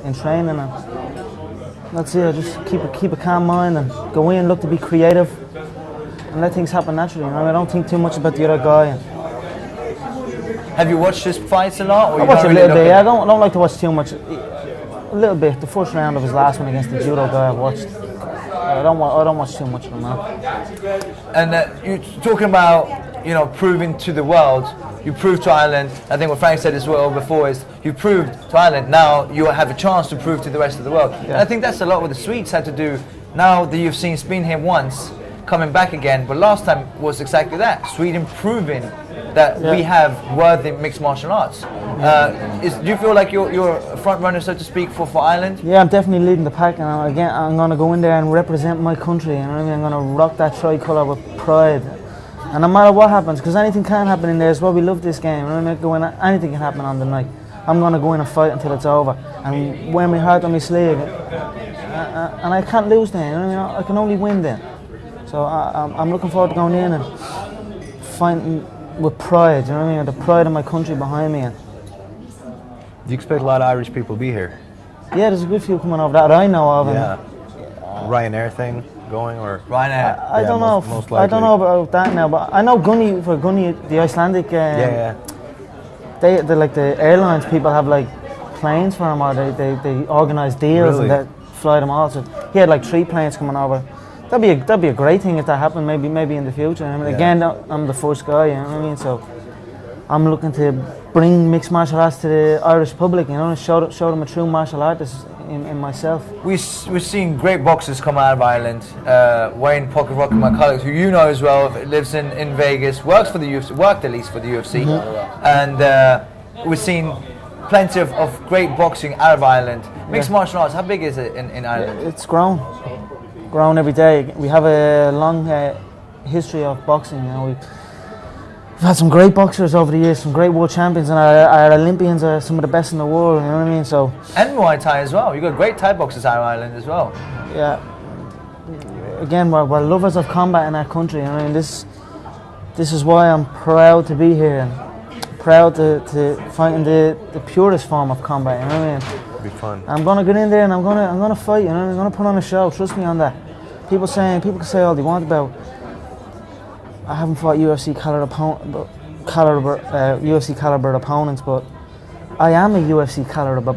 in training, and that's it. Just keep a calm mind and go in, look to be creative, and let things happen naturally. You know, I don't think too much about the other guy. And have you watched his fights a lot? Or I watch a little bit. Yeah, I don't like to watch too much. A little bit. The first round of his last one against the judo guy I watched. I don't watch too much of him now. And you're talking about, you know, proving to the world. You proved to Ireland. I think what Frank said as well before is you proved to Ireland. Now you have a chance to prove to the rest of the world. Yeah. And I think that's a lot what the Swedes had to do. Now the UFC's been here once, coming back again, but last time was exactly that. Sweden proving that we have worthy mixed martial arts. Do you feel like you're a front runner, so to speak, for Ireland? Yeah, I'm definitely leading the pack, and I'm going to go in there and represent my country. You know what I mean? I'm going to rock that tricolour with pride. And no matter what happens, because anything can happen in there as well, we love this game. You know what I mean? Anything can happen on the night. I'm going to go in and fight until it's over, and wear my heart on my sleeve. And I can't lose then. You know what I mean? I can only win then. So I'm looking forward to going in and fighting with pride, you know what I mean? The pride of my country behind me. And do you expect a lot of Irish people to be here? Yeah, there's a good few coming over that I know of. Yeah. Ryanair thing going, or Ryanair? I don't know. Most likely. I don't know about that now, but I know Gunny, the Icelandic. They like the airlines people have like planes for him, or they organise deals and they fly them all. So he had like 3 planes coming over. That'd be a great thing if that happened. Maybe in the future. I mean, again, I'm the first guy. You know what I mean? So I'm looking to bring mixed martial arts to the Irish public. You know, and show them a true martial artist in myself. We've seen great boxers come out of Ireland. Wayne Pocket Rocket, my colleague, who you know as well, lives in Vegas, works for the UFC, worked at least for the UFC, and we've seen plenty of great boxing out of Ireland. Mixed martial arts, how big is it in Ireland? It's grown every day. We have a long history of boxing. You know, we've had some great boxers over the years, some great world champions, and our Olympians are some of the best in the world. You know what I mean? So and Muay Thai as well. You've got great Thai boxers out of Ireland as well. Yeah. Again, we're lovers of combat in our country. You know what I mean? This is why I'm proud to be here and proud to fight in the purest form of combat. You know what I mean? Be fun. I'm gonna get in there and I'm gonna fight. You know, I'm gonna put on a show. Trust me on that. People can say all they want about. I haven't fought UFC caliber opponents, but I am a UFC caliber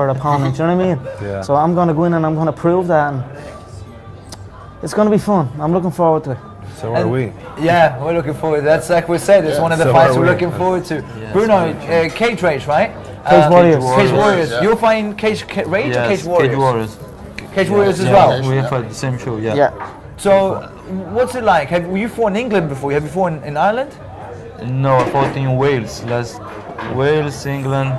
opponent. You know what I mean? Yeah. So I'm gonna go in and I'm gonna prove that, and it's gonna be fun. I'm looking forward to it. So are we. Yeah, we're looking forward. That's like we said. It's one of the fights we're looking forward to. Yes, Bruno, cage rage, right? Cage Warriors. Cage Warriors. Yeah. You'll find Cage Rage or Cage Warriors? Cage Warriors. Cage Warriors as well? We have the same show, Yeah. So, what's it like? Have you fought in England before? Have you fought in Ireland? No, I fought in Wales. Wales, England,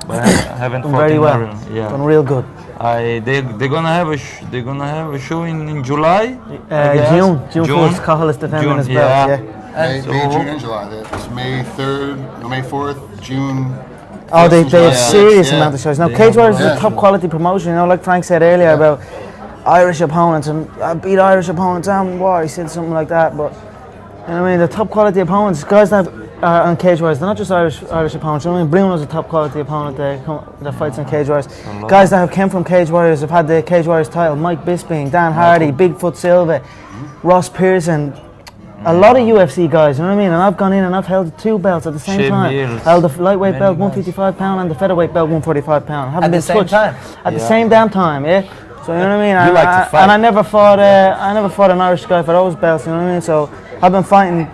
but I haven't fought very in well. Ireland. Yeah. Done real good. They're gonna have a show in July. June 1st. Cahill is defending his belt. Yeah. May, June, and July. It's May 3rd, May 4th, June. Oh, they have serious amount of shows. Now, Cage Warriors is a top quality promotion. You know, like Frank said earlier about Irish opponents, and I beat Irish opponents and what he said something like that. But you know what I mean, the top quality opponents, guys that are on Cage Warriors, they're not just Irish opponents. You know what I mean? Bruno's a top quality opponent that fights in Cage Warriors. Guys that have come from Cage Warriors have had the Cage Warriors title: Mike Bisping, Dan Hardy, Bigfoot Silva, Ross Pearson. A lot of UFC guys, you know what I mean? And I've gone in and I've held 2 belts at the same time. Held the lightweight belt, 155 pound, and the featherweight belt, 145 pound. At the same time? At the same damn time, yeah. So you know what I mean? You like to fight. And I never fought an Irish guy for those belts, you know what I mean? So I've been fighting.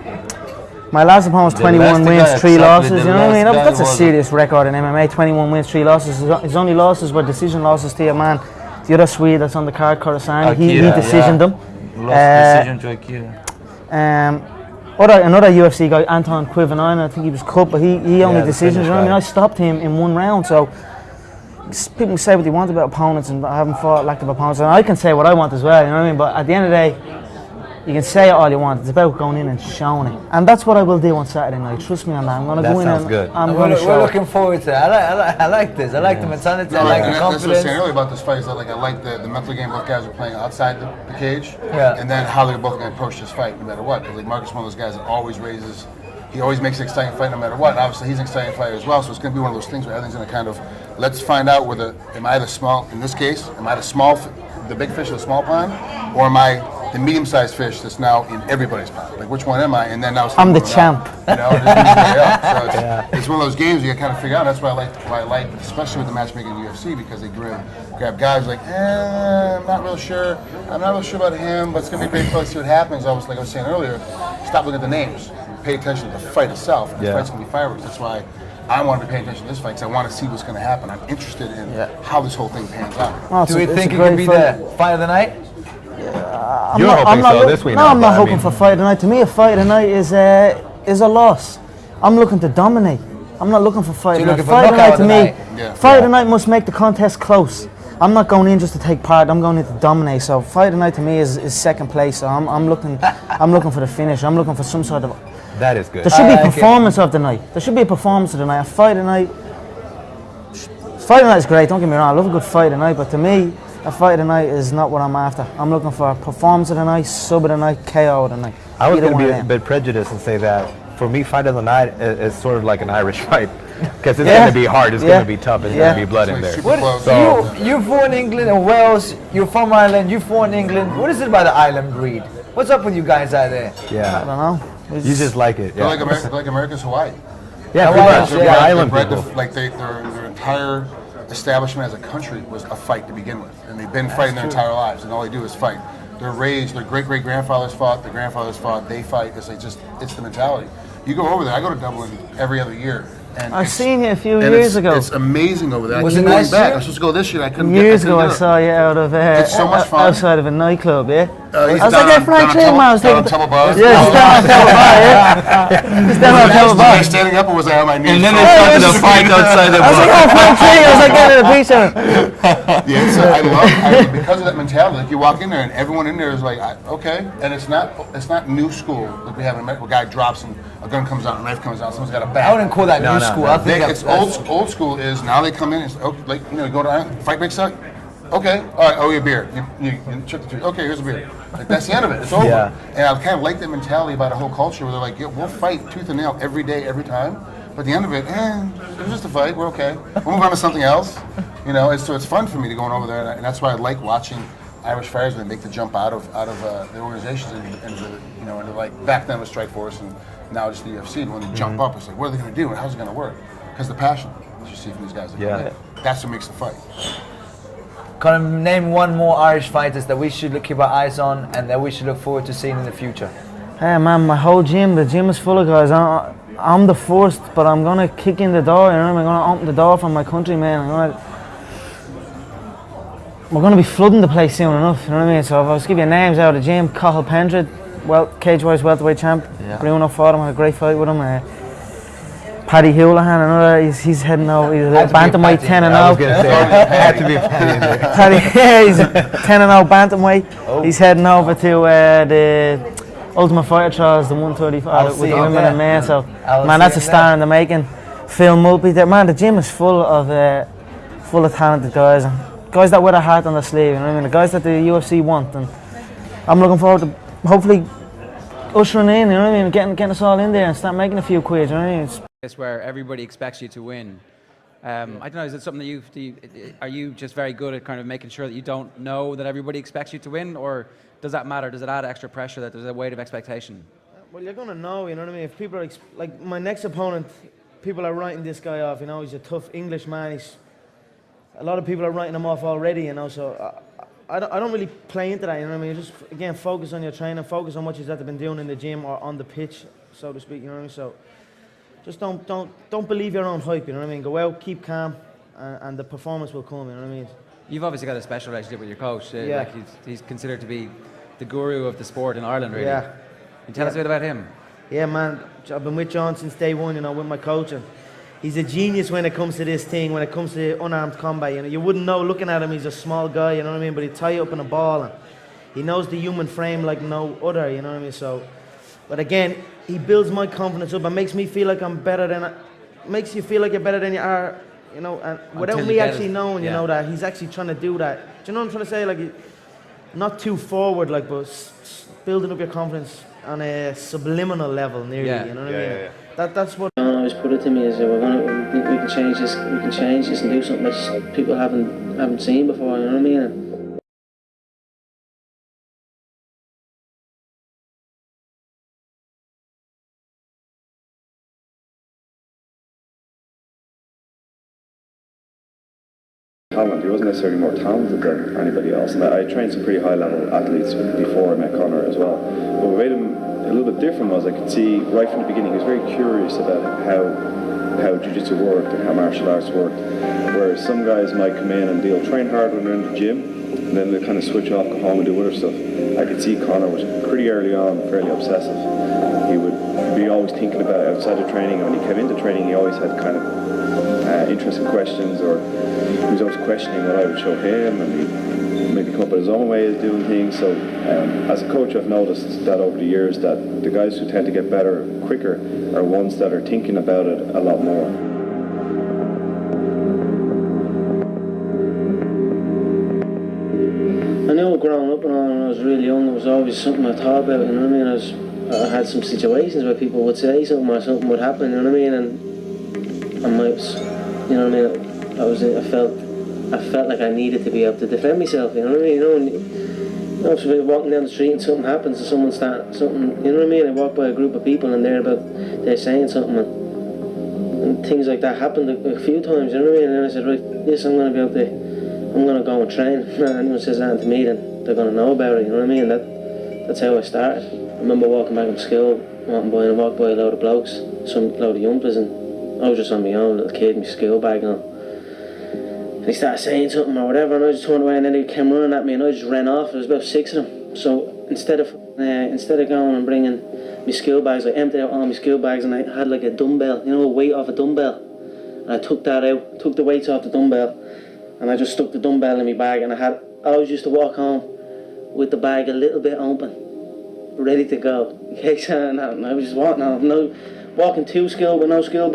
My last opponent was 21 wins, 3 losses, you know what I mean? That's a serious record in MMA, 21 wins, 3 losses. His only losses were decision losses to a man, the other Swede that's on the card, Coruscant. He decisioned them. Lost decision to Akira. Another UFC guy, Anton Quivanine, I think he was cut, but he only decisions. You know what I mean? I stopped him in 1 round. So people can say what they want about opponents, and I haven't fought lack of opponents, and I can say what I want as well. You know what I mean? But at the end of the day, you can say it all you want. It's about going in and showing it, and that's what I will do on Saturday night. Trust me on that. I'm going to go in and good. I'm going to show. We're looking forward to it. I like this. I like the mentality. I like the confidence. That's what I was saying earlier about this fight. Is that like I like the mental game both guys are playing outside the cage, and then how they're both going to approach this fight no matter what. Because like Marcus is one of those guys that always raises. He always makes an exciting fight no matter what. And obviously, he's an exciting fighter as well. So it's going to be one of those things where everything's going to kind of let's find out whether am I the small, in this case, am I the big fish in the small pond, or am I the medium-sized fish that's now in everybody's pond? Like, which one am I? And then now I'm the champ. You know, so it's one of those games you kind of figure out. That's why I like, especially with the matchmaking in the UFC, because they grab guys like, I'm not real sure. I'm not real sure about him, but it's gonna be great fight. See what happens. Like I was saying earlier, stop looking at the names. Pay attention to the fight itself. The fight's gonna be fireworks. That's why I want to be paying attention to this fight, because I want to see what's going to happen. I'm interested in how this whole thing pans out. Oh, do we think it could be the fight of the night? You're hoping so this week. No, I'm not hoping for fight of the night. To me, a fight of the night is a loss. I'm looking to dominate. I'm not looking for fight of the night. Fight of the night to me, fight of the night must make the contest close. I'm not going in just to take part. I'm going in to dominate. So fight of the night to me is second place. So I'm looking for the finish. I'm looking for some sort of. That is good. There should be a performance of the night. There should be a performance of the night. A fight of the night. Fight of the night is great. Don't get me wrong. I love a good fight of the night. But to me, a fight of the night is not what I'm after. I'm looking for a performance of the night, sub of the night, KO of the night. I was going to be a bit prejudiced and say that for me, fight of the night is sort of like an Irish fight, because it's going to be hard. It's going to be tough. It's going to be blood in there. You're born in England and Wales. You're from Ireland. You're born in England. What is it about the island breed? What's up with you guys out there? Yeah, I don't know. You just like it. They're like America's Hawaii. Yeah, They're island people. Their entire establishment as a country was a fight to begin with, and they've been fighting their entire lives, and all they do is fight. They're raised. Their great-great-grandfathers fought. Their grandfathers fought. They fight. It's the mentality. You go over there. I go to Dublin every other year. And I've seen you a few years ago. It's amazing over there. Was I it keep nice going back. year? I was supposed to go this year. I couldn't. Years ago, I saw you out of It's so much fun. outside of a nightclub. Yeah. I was like, yeah, Frank Clayton, I was down on thinking. Temple Bar. Yeah, he's down on Temple Bar. Yeah. He's down on Temple Bar. Was I standing up or was I on my knees? And then they started a fight outside the I was like, bar. oh, Frank Clayton. I was like, getting a pizza. Yeah, so I love because of that mentality. Like, you walk in there and everyone in there is like, okay, and it's not new school like we have in America. Where a guy drops and a gun comes out, a knife comes out, someone's got a bat. I wouldn't call that new school. I think It's old school is now they come in and like go to fight breaks out. Okay, all right, your beer. You check the tree. Okay, here's a beer. Like, that's the end of it. It's over. Yeah. And I kind of like that mentality about a whole culture where they're like, we'll fight tooth and nail every day, every time. But at the end of it, it was just a fight. We're okay. We'll move on to something else. So it's fun for me to go over there, and that's why I like watching Irish fighters when they make the jump out of their organizations into like back then it was Strikeforce and now it's the UFC. And when they jump up, it's like, what are they going to do and how's it going to work? Because the passion that you see from these guys, that's what makes the fight. Conor, name one more Irish fighters that we should keep our eyes on and that we should look forward to seeing in the future. Hey man, my whole the gym is full of guys. I'm the first, but I'm gonna kick in the door. I'm gonna open the door for my country, man. We're gonna be flooding the place soon enough. You know what I mean? So if I was to give you names out of the gym, Cathal Pendred, cage-wise welterweight champ. Bruno fought him, had a great fight with him. Paddy Houlihan, another, he's heading out. He's a bantamweight 10-0. I was gonna say, had to be Paddy in there. Paddy, he's 10-0 bantamweight. He's heading over to the Ultimate Fighter trials, the 135 with the women and men. So, man, that's a star in the making. Phil Mulpey, man, the gym is full of talented guys and guys that wear their heart on their sleeve. You know what I mean? The guys that the UFC want, and I'm looking forward to hopefully ushering in. You know what I mean? Getting us all in there and start making a few quid. You know what I mean? It's where everybody expects you to win. I don't know. Is it something that are you just very good at kind of making sure that you don't know that everybody expects you to win, or does that matter? Does it add extra pressure that there's a weight of expectation? Well, you're gonna know. You know what I mean? If people are like my next opponent, people are writing this guy off. You know, he's a tough English man. A lot of people are writing him off already. You know, so I don't really play into that. You know what I mean? Just again, focus on your training, focus on what you've been doing in the gym or on the pitch, so to speak. You know what I mean? So. Just don't believe your own hype, you know what I mean? Go out, keep calm, and the performance will come, you know what I mean? You've obviously got a special relationship with your coach. Yeah. Like he's considered to be the guru of the sport in Ireland, really. Yeah. Can you tell us a bit about him? Yeah, man. I've been with John since day one, you know, with my coach. And he's a genius when it comes to this thing, when it comes to unarmed combat. You know, you wouldn't know looking at him, he's a small guy, you know what I mean? But he'd tie you up in a ball, and he knows the human frame like no other, you know what I mean? So, but again, he builds my confidence up and makes me feel like I'm better than, makes you feel like you're better than you are, you know, and without me actually knowing, you know, that he's actually trying to do that. Do you know what I'm trying to say? Like, not too forward, like, but building up your confidence on a subliminal level nearly, you know what I mean? That's what... just put it to me and said, we can change this and do something that people haven't seen before, you know what I mean? Talent. He wasn't necessarily more talented than anybody else, and I trained some pretty high-level athletes before I met Conor as well. But what made him a little bit different was I could see right from the beginning he was very curious about how jiu-jitsu worked and how martial arts worked. Whereas some guys might come in and they'll train hard when they're in the gym, and then they kind of switch off, go home and do other stuff. I could see Conor was pretty early on fairly obsessive. He would be always thinking about it outside of training, and when he came into training he always had kind of interesting questions, or he was always questioning what I would show him, and he'd maybe come up with his own way of doing things. So as a coach I've noticed that over the years that the guys who tend to get better quicker are ones that are thinking about it a lot more. I knew growing up and all, when I was really young, it was always something I thought about, you know what I mean? I had some situations where people would say something or something would happen, you know what I mean? And I might, you know what I mean? I felt like I needed to be able to defend myself, you know what I mean? You know, if you're walking down the street and something happens and someone starts something, you know what I mean? I walk by a group of people and they're saying something and things like that happened a few times, you know what I mean? And I said, right, yes, I'm going to go and train. If anyone says that to me, then they're going to know about it, you know what I mean? That's how I started. I remember walking back from school, walked by a load of blokes, some load of youngsters, and I was just on my own, little kid, my school bag on. And he started saying something or whatever, and I just turned away, and then he came running at me, and I just ran off. There was about 6 of them. So instead of going and bringing my school bags, I emptied out all my school bags, and I had like a dumbbell, you know, a weight off a dumbbell. And I took that out, took the weights off the dumbbell, and I just stuck the dumbbell in my bag, and I always used to walk home with the bag a little bit open, ready to go. In case I was just walking home, walking to school with no school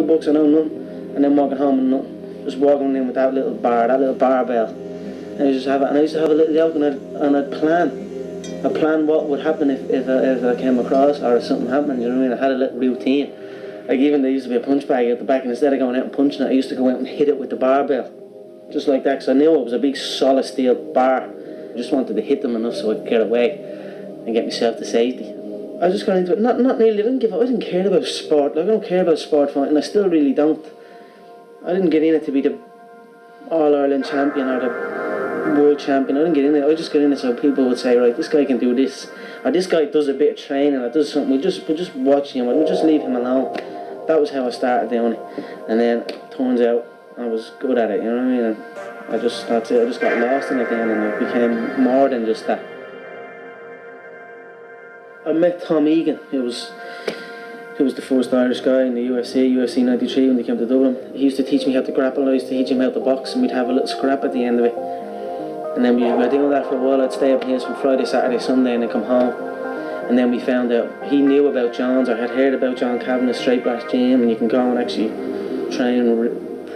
books, and no nothing, and then walking home and nothing. Just walking in with that little barbell. And I used to have a little joke, and I'd plan what would happen if I came across or if something happened, you know what I mean? I had a little routine. Like even there used to be a punch bag at the back, and instead of going out and punching it, I used to go out and hit it with the barbell. Just like that, because I knew it was a big solid steel bar. I just wanted to hit them enough so I could get away and get myself to safety. I just got into it, not really, I didn't care about sport. Like, I don't care about sport fighting, I still really don't. I didn't get in it to be the All-Ireland champion or the world champion. I didn't get in it, I just got in it so people would say, right, this guy can do this, or this guy does a bit of training, or does something, we'll just watch him, we'll just leave him alone. That was how I started doing it. And then, turns out, I was good at it, you know what I mean? And that's it, I just got lost in it then, and it became more than just that. I met Tom Egan, who was the first Irish guy in the UFC 93 when they came to Dublin. He used to teach me how to grapple, I used to teach him how to box, and we'd have a little scrap at the end of it. And then we were doing that for a while. I'd stay up here from Friday, Saturday, Sunday, and then come home. And then we found out he knew about John's, or had heard about John Kavanagh's straight back gym, and you can go and actually train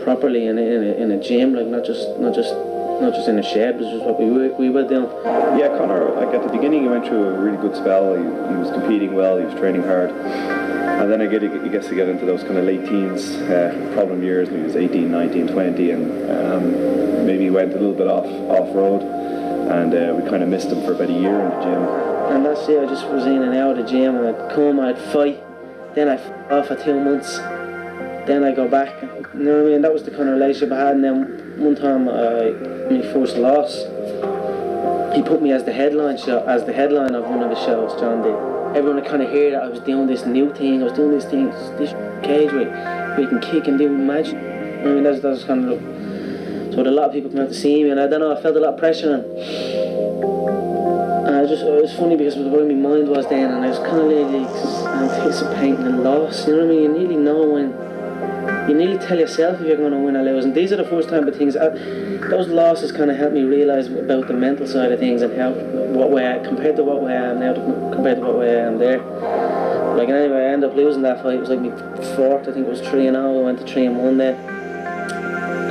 properly in a gym, like not just in a shed, which is what we were doing. Yeah, Conor, like at the beginning he went through a really good spell. He was competing well, he was training hard. And then he gets to get into those kind of late teens, problem years, when he was 18, 19, 20, and maybe he went a little bit off-road, and we kind of missed him for about a year in the gym. And that's it, I just was in and out of the gym, and I'd come, I'd fight, then I'd off for 2 months, then I go back, you know what I mean? That was the kind of relationship I had. And then one time, my first loss, he put me as the headline of one of the shows, John did. Everyone would kind of hear that I was doing this new thing, this cage where you can kick and do magic. I mean, that was kind of, so a lot of people come out to see me, and I don't know, I felt a lot of pressure, and it was funny because where my mind was then, and I was kind of like anticipating a loss, you know what I mean? You nearly know when, you nearly tell yourself if you're going to win or lose, and these are the first time, but those losses kind of helped me realise about the mental side of things, and compared to what way I am now, compared to what way I am there. Like anyway, I ended up losing that fight. It was like my fourth, I think it was 3-0. I went to 3-1 then.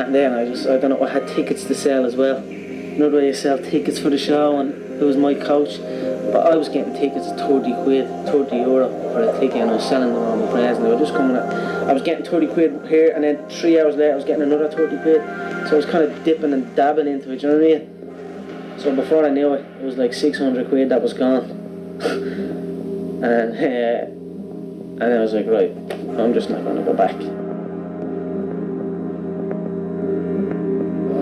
And then I don't know, I had tickets to sell as well. Another way you sell tickets for the show, and it was my coach. But I was getting tickets at 30 quid, 30 euro for a ticket, and I was selling them to all my friends, and they were just coming at, I was getting 30 quid here, and then 3 hours later I was getting another 30 quid. So I was kind of dipping and dabbing into it, you know what I mean? So before I knew it, it was like 600 quid that was gone. And I was like, right, I'm just not going to go back.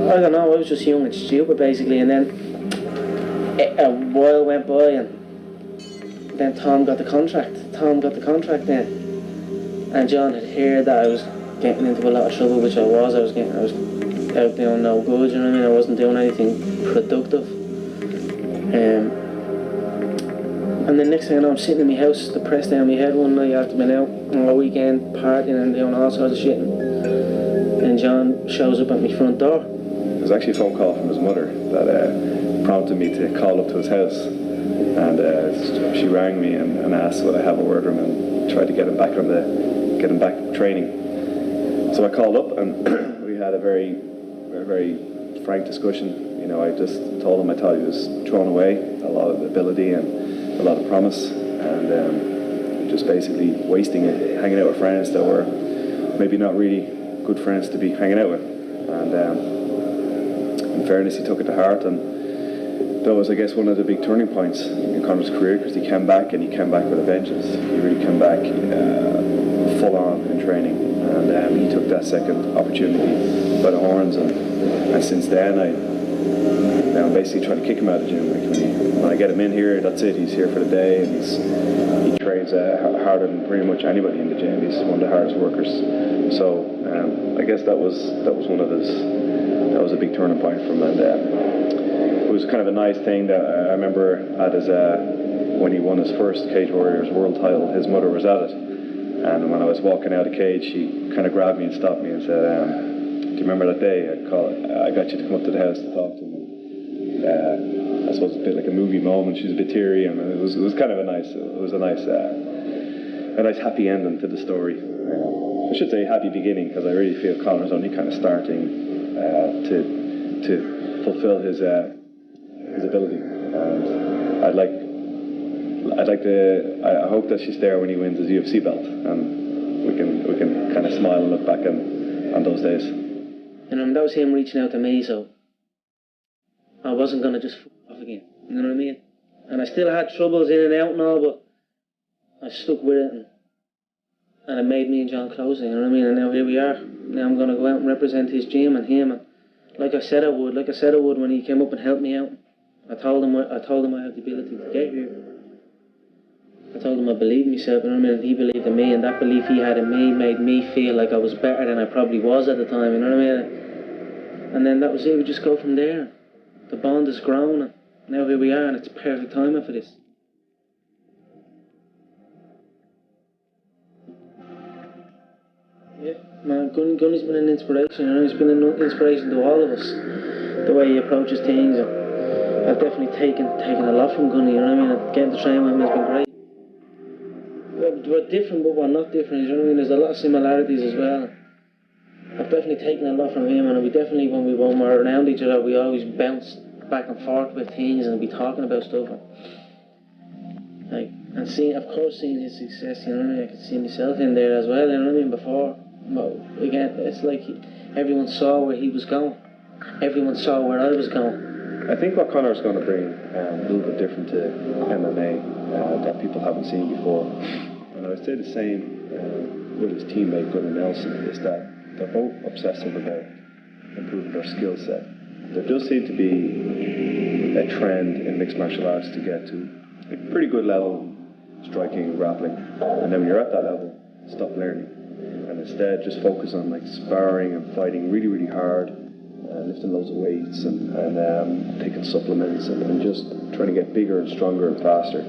I don't know, I was just young and stupid basically, and then a while went by, and then Tom got the contract. Then, and John had heard that I was getting into a lot of trouble, which I was. I was out doing no good, you know what I mean? I wasn't doing anything productive. And the next thing I know, I'm sitting in my house, depressed down my head one night after being out on a weekend partying and doing all sorts of shit. And John shows up at my front door. It was actually a phone call from his mother that prompted me to call up to his house, and she rang me and asked would I have a word with him and tried to get him back training. So I called up and we had a very frank discussion. You know, I just told him I thought he was throwing away a lot of ability and a lot of promise, and just basically wasting it, hanging out with friends that were maybe not really good friends to be hanging out with. And in fairness, he took it to heart, and that was, I guess, one of the big turning points in Conor's career, because he came back with a vengeance. He really came back full on in training, and he took that second opportunity by the horns, and since then I'm basically trying to kick him out of the gym. Like when I get him in here, that's it. He's here for the day, and he trains harder than pretty much anybody in the gym. He's one of the hardest workers. So I guess that was one of his. That was a big turning point for him, and it was kind of a nice thing that I remember at his when he won his first Cage Warriors world title. His mother was at it, and when I was walking out of the cage, she kind of grabbed me and stopped me and said, "Do you remember that day? I got you to come up to the house to talk to him." I suppose it's a bit like a movie moment. She was a bit teary, and it was kind of a nice happy ending to the story. I should say happy beginning, because I really feel Conor's only kind of starting to fulfill his ability, and I hope that she's there when he wins his UFC belt, and we can kind of smile and look back on those days. And that was him reaching out to me, so I wasn't going to just f*** off again, you know what I mean? And I still had troubles in and out and all, but I stuck with it, and it made me and John closer, you know what I mean? And now here we are. Now I'm going to go out and represent his gym and him, and like I said I would when he came up and helped me out. I told him I have the ability to get here. I told him I believed in myself, you know what I mean? And he believed in me, and that belief he had in me made me feel like I was better than I probably was at the time, you know what I mean? And then that was it, we just go from there. The bond has grown, and now here we are, and it's perfect timing for this. Yeah, man, Gunny's been an inspiration, you know, he's been an inspiration to all of us, the way he approaches things. And I've definitely taken a lot from Gunny, you know what I mean? And getting to train with him has been great. We're different, but we're not different, you know what I mean? There's a lot of similarities as well. I've definitely taken a lot from him, and we definitely, when we're around each other, we always bounce back and forth with things and be talking about stuff. And seeing his success, you know what I mean? I could see myself in there as well, you know what I mean? Before, but again, it's like everyone saw where he was going. Everyone saw where I was going. I think what Conor's going to bring a little bit different to MMA that people haven't seen before, and I would say the same with his teammate Gunnar Nelson, is that they're both obsessive about improving their skill set. There does seem to be a trend in mixed martial arts to get to a pretty good level, striking and grappling, and then when you're at that level, stop learning, and instead just focus on like sparring and fighting really, really hard, lifting loads of weights and taking supplements and just trying to get bigger and stronger and faster.